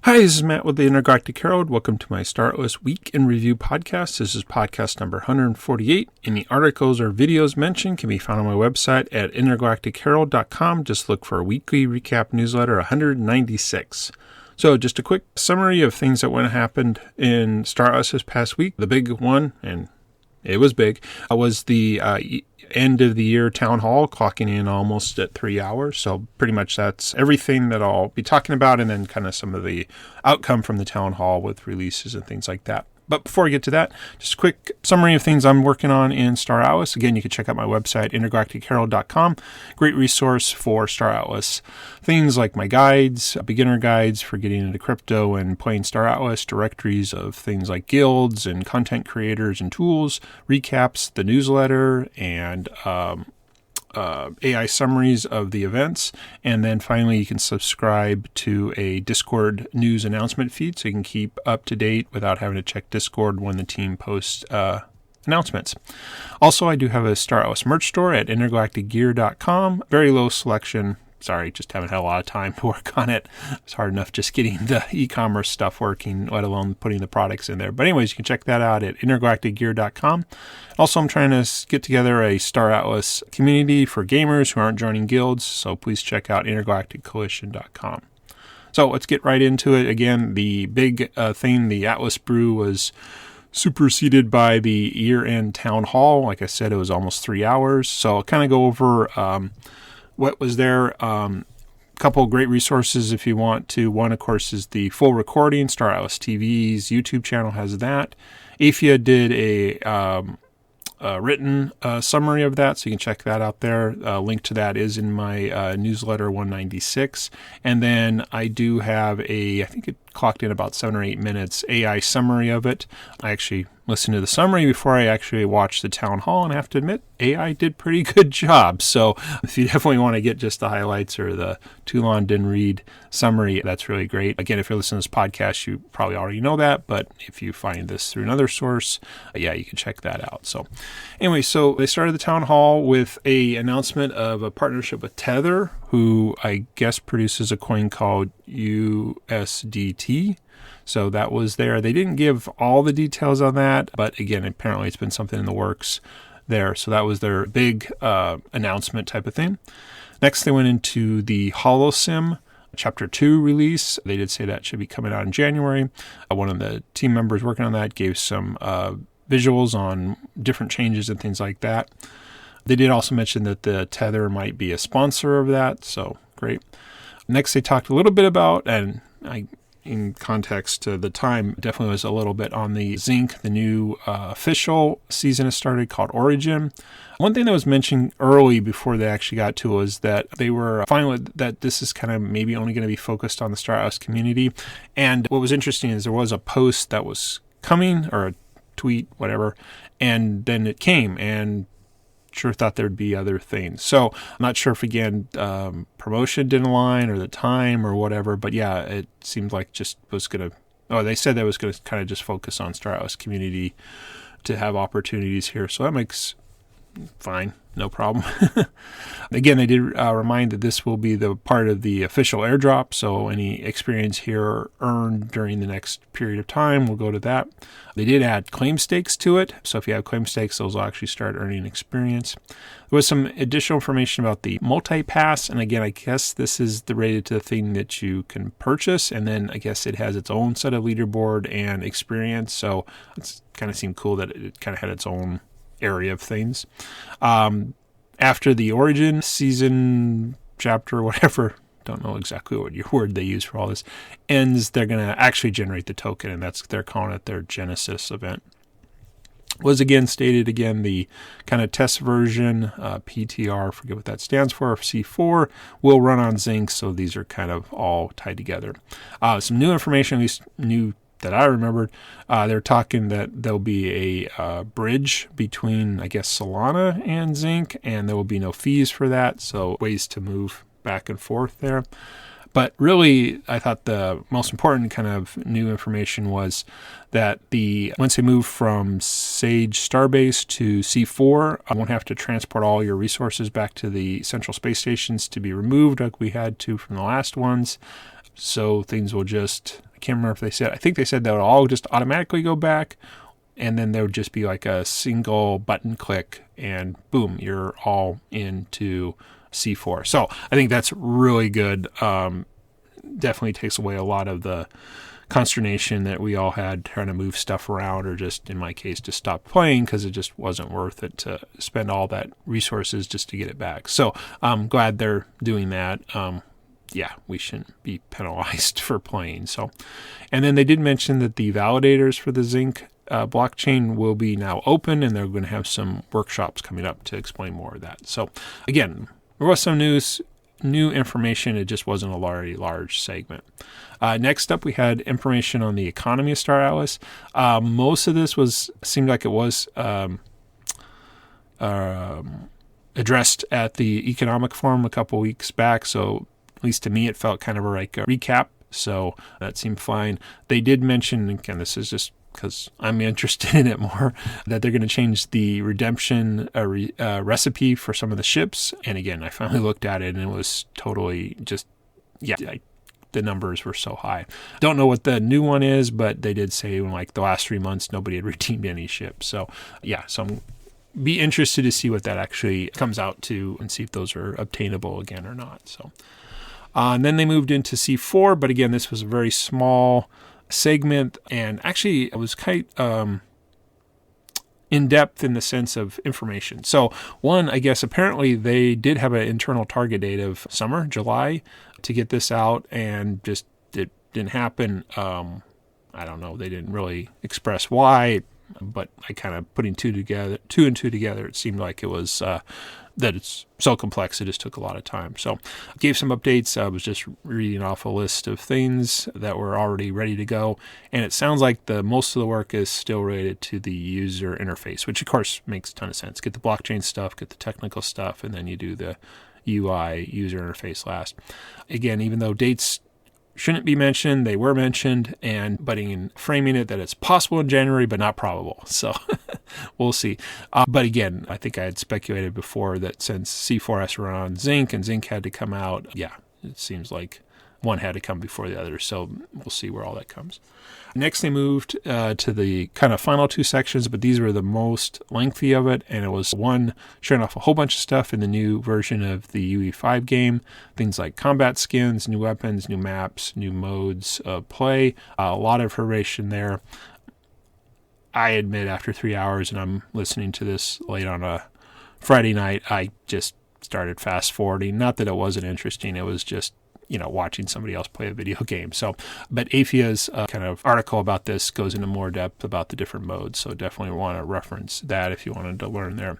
Hi, this is Matt with the Intergalactic Herald. Welcome to my StarOS Week in Review podcast. This is podcast number 148. Any articles or videos mentioned can be found on my website at intergalacticherald.com. Just look for weekly recap newsletter 196. So just a quick summary of things that happened in StarOS this past week. The big one, and it was big, was the end of the year town hall, clocking in almost at 3 hours. So pretty much that's everything that I'll be talking about, and then kind of some of the outcome from the town hall with releases and things like that. But before I get to that, just a quick summary of things I'm working on in StarOS. Again, you can check out my website, intergalacticherald.com. Great resource for StarOS. Things like my guides, beginner guides for getting into crypto and playing StarOS, directories of things like guilds and content creators and tools, recaps, the newsletter, and AI summaries of the events. And then finally, you can subscribe to a Discord news announcement feed so you can keep up to date without having to check Discord when the team posts announcements. Also, I do have a StarOS merch store at intergalacticgear.com. Very low selection. Sorry, just haven't had a lot of time to work on it. It's hard enough just getting the e-commerce stuff working, let alone putting the products in there. But anyways, you can check that out at intergalacticgear.com. Also, I'm trying to get together a StarOS community for gamers who aren't joining guilds, so please check out intergalacticcoalition.com. So let's get right into it. Again, the big thing, the Atlas Brew, was superseded by the year-end town hall. Like I said, it was almost 3 hours. So I'll kind of go over what was there. Couple of great resources if you want to. One, of course, is the full recording. StarOS TV's YouTube channel has that. Afia did a written summary of that, so you can check that out there. Link to that is in my newsletter 196. And then I do have I think it clocked in about 7 or 8 minutes, AI summary of it. I actually listened to the summary before I actually watched the town hall, and I have to admit, AI did pretty good job. So if you definitely want to get just the highlights or the too long didn't read summary, that's really great. Again, if you're listening to this podcast, you probably already know that, but if you find this through another source, you can check that out. So anyway, so they started the town hall with a announcement of a partnership with Tether, who I guess produces a coin called USDT. So that was there. They didn't give all the details on that, but again, apparently it's been something in the works there. So that was their big announcement type of thing. Next, they went into the HoloSim Chapter 2 release. They did say that should be coming out in January. One of the team members working on that gave some visuals on different changes and things like that. They did also mention that the Tether might be a sponsor of that, so great. Next, they talked a little bit about, and in context to the time, definitely was a little bit on the Zinc, the new official season has started called Origin. One thing that was mentioned early before they actually got to was that they were fine with that this is kind of maybe only going to be focused on the StarOS community. And what was interesting is there was a post that was coming, or a tweet, whatever, and then it came, and sure thought there'd be other things. So I'm not sure if, again, promotion didn't align or the time or whatever, but yeah, it seemed like just was going to, they said that was going to kind of just focus on StarOS community to have opportunities here. So that makes fine. No problem. Again, they did remind that this will be the part of the official airdrop, so any experience here earned during the next period of time will go to that. They did add claim stakes to it, so if you have claim stakes, those will actually start earning experience. There was some additional information about the multi-pass, and again, I guess this is related to the thing that you can purchase, and then I guess it has its own set of leaderboard and experience, so it kind of seemed cool that it kind of had its own area of things. After the Origin season chapter, whatever, don't know exactly what your word they use for all this, ends, they're going to actually generate the token, and they're calling it their Genesis event. Was again stated the kind of test version, PTR, forget what that stands for, C4, will run on Zinc, so these are kind of all tied together. Some new information, at least new that I remembered, they're talking that there'll be a bridge between, I guess, Solana and Zinc, and there will be no fees for that, so ways to move back and forth there. But really, I thought the most important kind of new information was that once they move from Sage Starbase to C4, I won't have to transport all your resources back to the central space stations to be removed like we had to from the last ones. So things will just, I can't remember if I think they said that would all just automatically go back, and then there would just be like a single button click and boom, you're all into C4. So I think that's really good. Definitely takes away a lot of the consternation that we all had trying to move stuff around, or just in my case just stop playing because it just wasn't worth it to spend all that resources just to get it back. So I'm glad they're doing that. We shouldn't be penalized for playing. So, and then they did mention that the validators for the Zinc blockchain will be now open, and they're going to have some workshops coming up to explain more of that. So again, there was some new information. It just wasn't a large segment. Next up, we had information on the economy of Star Atlas. Most of this seemed like it was addressed at the Economic Forum a couple weeks back. So at least to me, it felt kind of like a recap. So that seemed fine. They did mention, again, this is just because I'm interested in it more, that they're going to change the redemption recipe for some of the ships. And again, I finally looked at it and it was totally just, the numbers were so high. Don't know what the new one is, but they did say in like the last 3 months, nobody had redeemed any ships. So I'm be interested to see what that actually comes out to and see if those are obtainable again or not. So, and then they moved into C4, but again, this was a very small segment, and actually it was quite in depth in the sense of information. So one, I guess apparently they did have an internal target date of summer, July, to get this out, and just it didn't happen. I don't know. They didn't really express why, but I kind of putting two and two together, it seemed like it was that it's so complex, it just took a lot of time. So I gave some updates. I was just reading off a list of things that were already ready to go. And it sounds like most of the work is still related to the user interface, which of course makes a ton of sense. Get the blockchain stuff, get the technical stuff, and then you do the UI user interface last. Again, even though dates shouldn't be mentioned, they were mentioned, but in framing it that it's possible in January, but not probable. So we'll see. But again, I think I had speculated before that since C4S were on Zinc and Zinc had to come out, it seems like one had to come before the other. So we'll see where all that comes. Next, they moved to the kind of final two sections, but these were the most lengthy of it. And it was one showing off a whole bunch of stuff in the new version of the UE5 game. Things like combat skins, new weapons, new maps, new modes of play. A lot of information there. I admit after 3 hours, and I'm listening to this late on a Friday night, I just started fast forwarding. Not that it wasn't interesting. It was just watching somebody else play a video game. So, but Aphia's kind of article about this goes into more depth about the different modes. So definitely want to reference that if you wanted to learn there.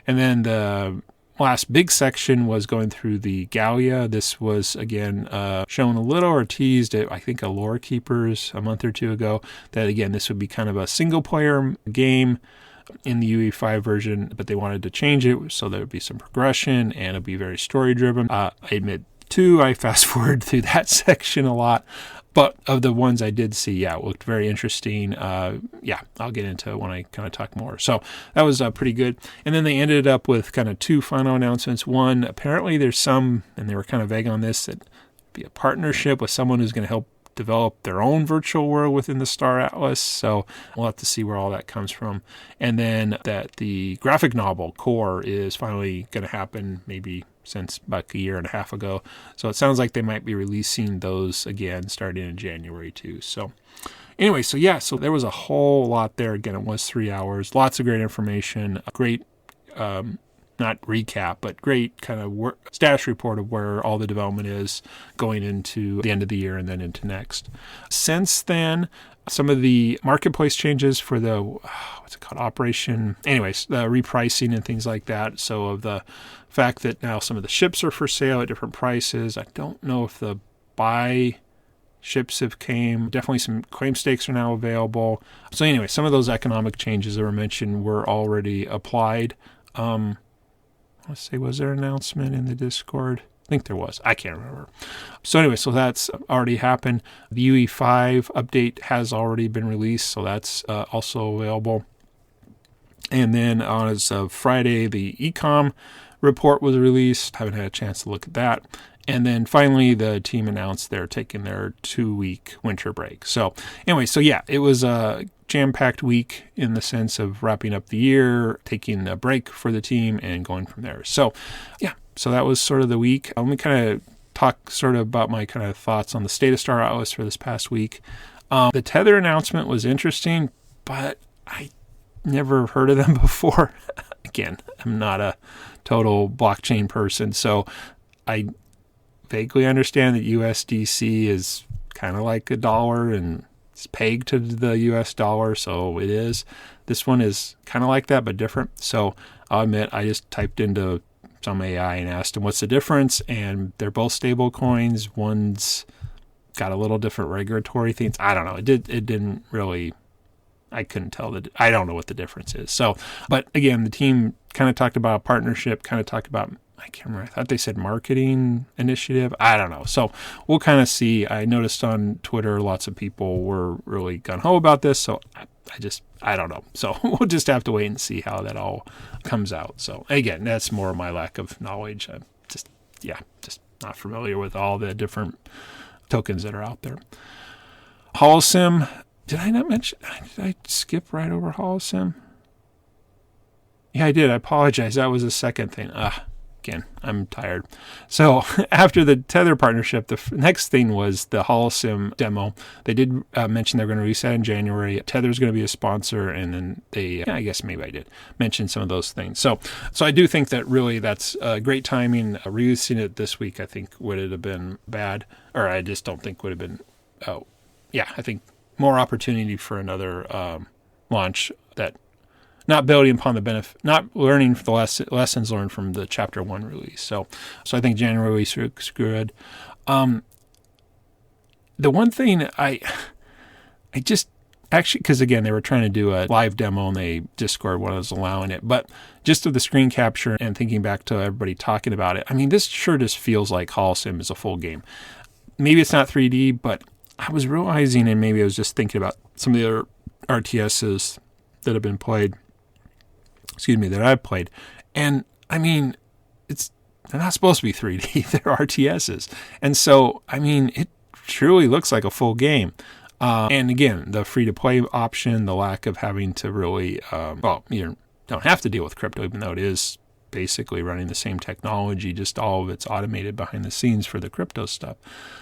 And then the last big section was going through the Gallia. This was, again, shown a little or teased at, I think, a Lore Keepers a month or two ago, that, again, this would be kind of a single-player game in the UE5 version, but they wanted to change it so there would be some progression and it'd be very story-driven. I admit, too, I fast-forward through that section a lot. But of the ones I did see, it looked very interesting. I'll get into it when I kind of talk more. So that was pretty good. And then they ended up with kind of two final announcements. One, apparently there's some, and they were kind of vague on this, that be a partnership with someone who's going to help develop their own virtual world within the Star Atlas. So we'll have to see where all that comes from. And then that the graphic novel core is finally going to happen, maybe since about a year and a half ago. So it sounds like they might be releasing those again starting in January too. So anyway, so there was a whole lot there. Again, it was 3 hours. Lots of great information. A great, not recap, but great kind of status report of where all the development is going into the end of the year and then into next. Since then, some of the marketplace changes for the, operation, anyways, the repricing and things like that. So of the fact that now some of the ships are for sale at different prices. I don't know if the buy ships have came. Definitely some claim stakes are now available. So anyway, some of those economic changes that were mentioned were already applied. Let's see, was there an announcement in the Discord? I think there was. I can't remember. So anyway, so that's already happened. The UE5 update has already been released, so that's also available. And then as of Friday, the Ecom report was released. Haven't had a chance to look at that. And then finally, the team announced they're taking their 2-week winter break. So anyway, it was a jam-packed week in the sense of wrapping up the year, taking a break for the team, and going from there. So that was sort of the week. Let me kind of talk sort of about my kind of thoughts on the state of Star Atlas for this past week. The Tether announcement was interesting, but I never heard of them before. Again, I'm not a total blockchain person, so I vaguely understand that USDC is kind of like a dollar and it's pegged to the US dollar, so it is. This one is kind of like that, but different. So I'll admit, I just typed into some AI and asked them what's the difference, and they're both stable coins. One's got a little different regulatory things. I don't know. It didn't really, I couldn't tell I don't know what the difference is. So, but again, the team kind of talked about a partnership, kind of talked about, I can't remember, I thought they said marketing initiative. I don't know. So we'll kind of see. I noticed on Twitter, lots of people were really gung-ho about this. So I don't know. So we'll just have to wait and see how that all comes out. So again, that's more of my lack of knowledge. I'm just not familiar with all the different tokens that are out there. Holosim. Did I not mention? Did I skip right over Holosim? Yeah, I did. I apologize. That was the second thing. Again, I'm tired. So after the Tether partnership, the next thing was the Holosim demo. They did mention they're going to release that in January. Tether's going to be a sponsor, and then I guess maybe I did mention some of those things. So I do think that really that's great timing. Releasing it this week, I think, would have been bad, or I just don't think would have been. I think more opportunity for another launch that. Not building upon the benefit, not learning the lessons learned from the Chapter 1 release. So I think January release looks good. The one thing I just actually, because again, they were trying to do a live demo and Discord was allowing it, but just of the screen capture and thinking back to everybody talking about it, I mean, this sure just feels like Holosim is a full game. Maybe it's not 3D, but I was realizing, and maybe I was just thinking about some of the other RTSs that have been played. That I've played. And I mean, they're not supposed to be 3D, they're RTSs. And so, I mean, it truly looks like a full game. And again, the free-to-play option, the lack of having to really, you don't have to deal with crypto, even though it is basically running the same technology, just all of it's automated behind the scenes for the crypto stuff.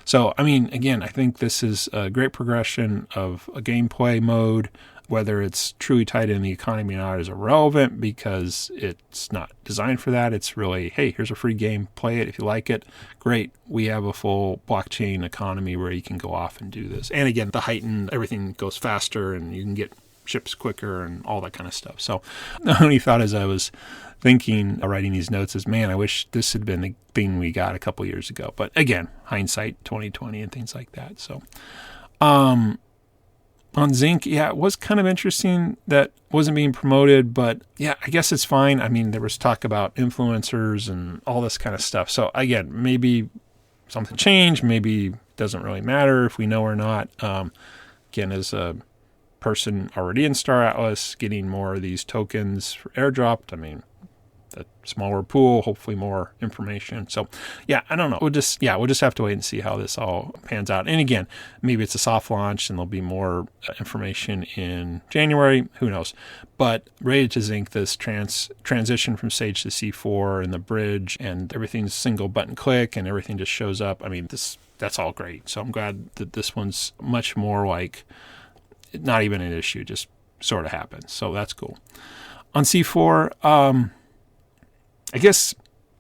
So, I mean, again, I think this is a great progression of a gameplay mode. Whether it's truly tied in the economy or not is irrelevant because it's not designed for that. It's really, hey, here's a free game. Play it. If you like it, great. We have a full blockchain economy where you can go off and do this. And again, the heightened, everything goes faster and you can get ships quicker and all that kind of stuff. So the only thought as I was thinking, writing these notes is, man, I wish this had been the thing we got a couple years ago. But again, hindsight 2020 and things like that. So, on Zinc, it was kind of interesting that wasn't being promoted, but I guess it's fine. I mean, there was talk about influencers and all this kind of stuff. So again, maybe something changed. Maybe it doesn't really matter if we know or not. Again, as a person already in Star Atlas, getting more of these tokens airdropped, I mean, the smaller pool, hopefully more information. So I don't know. We'll just have to wait and see how this all pans out. And again, maybe it's a soft launch and there'll be more information in January. Who knows? But related to Zinc, this transition from Sage to C4 and the bridge and everything's single button click and everything just shows up. I mean, that's all great. So I'm glad that this one's much more like not even an issue, just sort of happens. So that's cool. On C4, I guess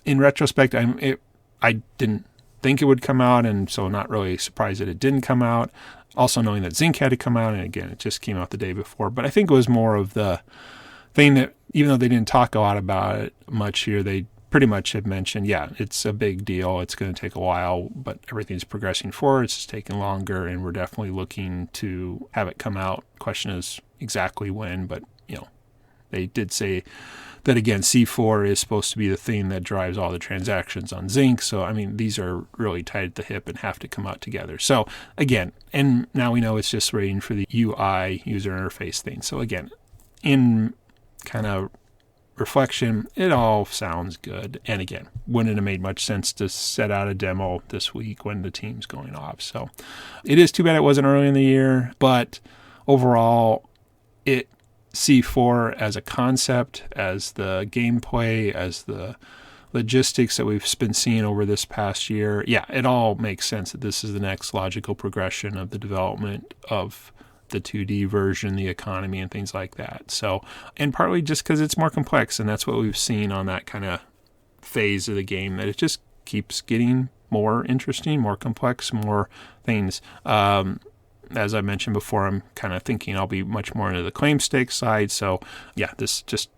in retrospect, I didn't think it would come out, and so not really surprised that it didn't come out. Also knowing that Zinc had to come out, and again, it just came out the day before. But I think it was more of the thing that, even though they didn't talk a lot about it much here, they pretty much have mentioned, it's a big deal. It's going to take a while, but everything's progressing forward. It's just taking longer, and we're definitely looking to have it come out. Question is exactly when, but they did say that, again, C4 is supposed to be the thing that drives all the transactions on Zinc. So, I mean, these are really tied at the hip and have to come out together. So, again, and now we know it's just waiting for the UI, user interface thing. So, again, in kind of reflection, it all sounds good. And again, wouldn't have made much sense to set out a demo this week when the team's going off. So it is too bad it wasn't early in the year, but overall, C4 as a concept, as the gameplay, as the logistics that we've been seeing over this past year, yeah, it all makes sense that this is the next logical progression of the development of the 2D version, the economy, and things like that. So, and partly just because it's more complex, and that's what we've seen on that kind of phase of the game, that it just keeps getting more interesting, more complex, more things. As I mentioned before, I'm kind of thinking I'll be much more into the claim stakes side. So, yeah, this just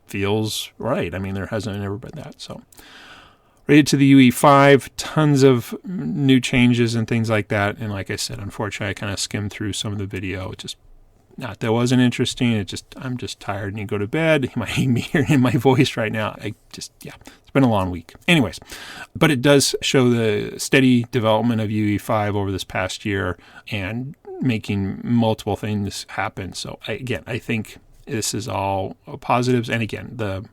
feels right. I mean, there hasn't ever been that. So, rated to the UE5, tons of new changes and things like that. And like I said, unfortunately, I kind of skimmed through some of the video. It just, not that wasn't interesting. I'm just tired and you go to bed. You might hear me hearing my voice right now. It's been a long week. Anyways, but it does show the steady development of UE5 over this past year and making multiple things happen. So I think this is all positives. And again, the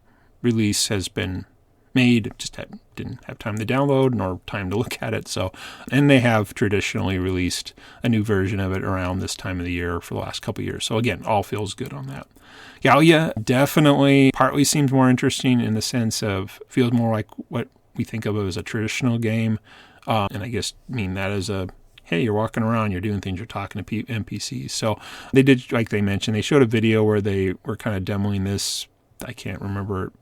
release has been made, just didn't have time to download nor time to look at it. So, and they have traditionally released a new version of it around this time of the year for the last couple of years. So again, all feels good on that. Gallia definitely partly seems more interesting in the sense of feels more like what we think of as a traditional game. And I guess mean that as hey, you're walking around, you're doing things, you're talking to NPCs. So they did, like they mentioned, they showed a video where they were kind of demoing this. I can't remember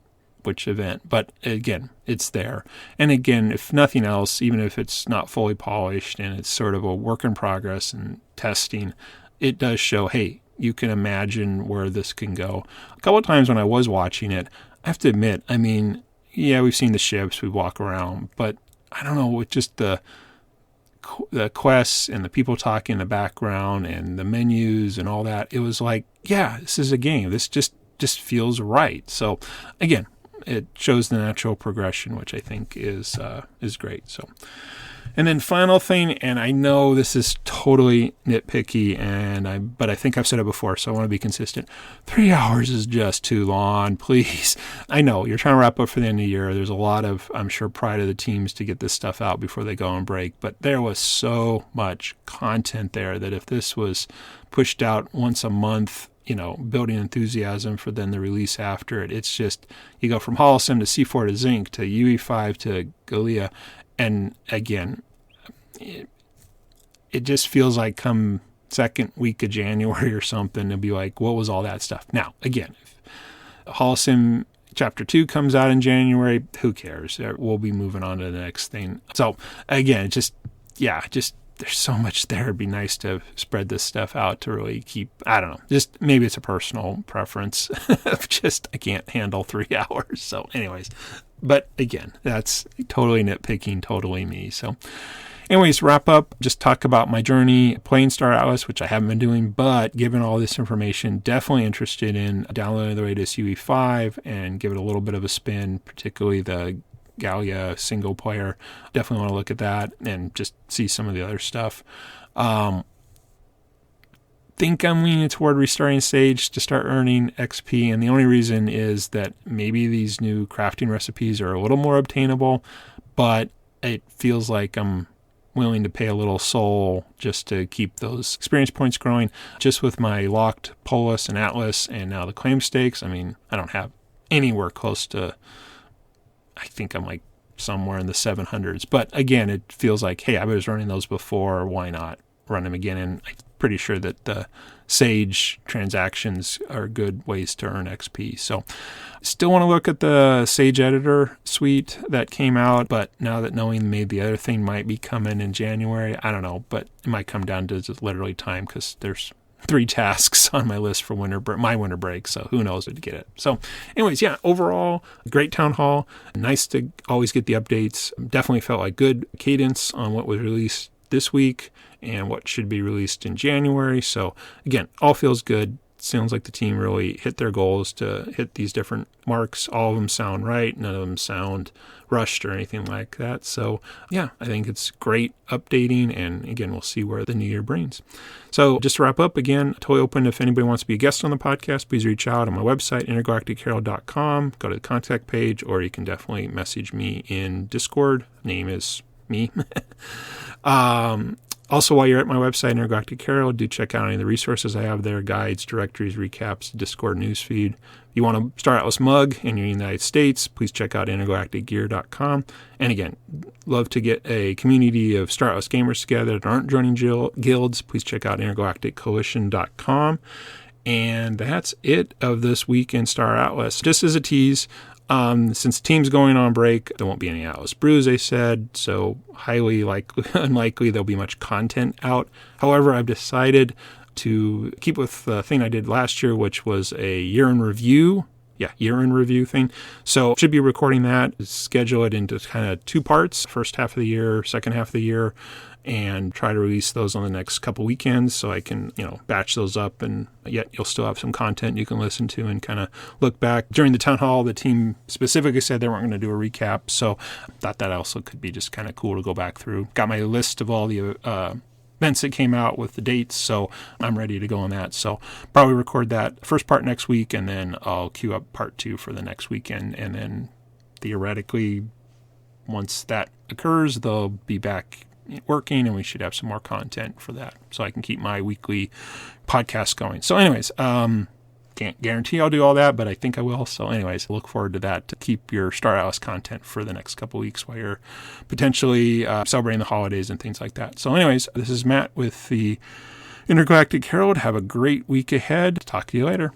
which event, but again, it's there. And again, if nothing else, even if it's not fully polished and it's sort of a work in progress and testing, it does show, hey, you can imagine where this can go. A couple of times when I was watching it, I have to admit, I mean, yeah, we've seen the ships, we walk around, but I don't know, with just the quests and the people talking in the background and the menus and all that, it was like, yeah, this is a game. This just feels right. So again, it shows the natural progression, which I think is great. So, and then final thing, and I know this is totally nitpicky, but I think I've said it before, so I want to be consistent. 3 hours is just too long, please. I know you're trying to wrap up for the end of the year. There's a lot of, I'm sure, pride of the teams to get this stuff out before they go on break, but there was so much content there that if this was pushed out once a month, building enthusiasm for then the release after it. It's just, you go from Holosim to C4 to Zinc to UE5 to Gallia. And again, it just feels like come second week of January or something, it'll be like, what was all that stuff? Now, again, if Holosim Chapter 2 comes out in January, who cares? We'll be moving on to the next thing. So again, there's so much there. It'd be nice to spread this stuff out to really keep, I don't know, just maybe it's a personal preference of just, I can't handle 3 hours. So anyways, but again, that's totally nitpicking, totally me. So anyways, wrap up, just talk about my journey playing Star Atlas, which I haven't been doing, but given all this information, definitely interested in downloading the latest UE5 and give it a little bit of a spin, particularly the Gallia single player. Definitely want to look at that and just see some of the other stuff. Think I'm leaning toward restarting Sage to start earning XP, and the only reason is that maybe these new crafting recipes are a little more obtainable, but it feels like I'm willing to pay a little soul just to keep those experience points growing. Just with my locked Polis and Atlas and now the claim stakes, I mean, I don't have anywhere close to, I think I'm like somewhere in the 700s. But again, it feels like, hey, I was running those before. Why not run them again? And I'm pretty sure that the Sage transactions are good ways to earn XP. So still want to look at the Sage Editor suite that came out. But now that knowing maybe the other thing might be coming in January, I don't know. But it might come down to just literally time because there's 3 tasks on my list for my winter break, so who knows to get it. So anyways, yeah, overall, great town hall. Nice to always get the updates. Definitely felt like good cadence on what was released this week and what should be released in January. So again, all feels good. sounds like the team really hit their goals to hit these different marks. All of them sound right. None of them sound rushed or anything like that. So yeah, I think it's great updating. And again, we'll see where the new year brings. So just to wrap up, again, totally open. If anybody wants to be a guest on the podcast, please reach out on my website, intergalacticherald.com. Go to the contact page, or you can definitely message me in Discord. Name is me. Also, while you're at my website, Intergalactic Herald, do check out any of the resources I have there, guides, directories, recaps, Discord newsfeed. If you want a Star Atlas mug in the United States, please check out intergalacticgear.com. And again, love to get a community of Star Atlas gamers together that aren't joining guilds. Please check out intergalacticcoalition.com. And that's it of this week in Star Atlas. Just as a tease, since the team's going on break, there won't be any Atlas brews, they said, so highly unlikely there'll be much content out. However, I've decided to keep with the thing I did last year, which was a year-in review thing. So should be recording that, schedule it into kind of two parts, first half of the year, second half of the year, and try to release those on the next couple weekends so I can, batch those up, and yet you'll still have some content you can listen to and kind of look back. During the town hall, the team specifically said they weren't going to do a recap, so I thought that also could be just kind of cool to go back through. Got my list of all the events that came out with the dates, so I'm ready to go on that. So probably record that first part next week, and then I'll queue up part 2 for the next weekend, and then theoretically, once that occurs, they'll be back working, and we should have some more content for that, so I can keep my weekly podcast going. So anyways, can't guarantee I'll do all that, but I think I will. So anyways, look forward to that, to keep your Star Atlas content for the next couple weeks while you're potentially celebrating the holidays and things like that. So anyways, this is Matt with the Intergalactic Herald. Have a great week ahead. Talk to you later.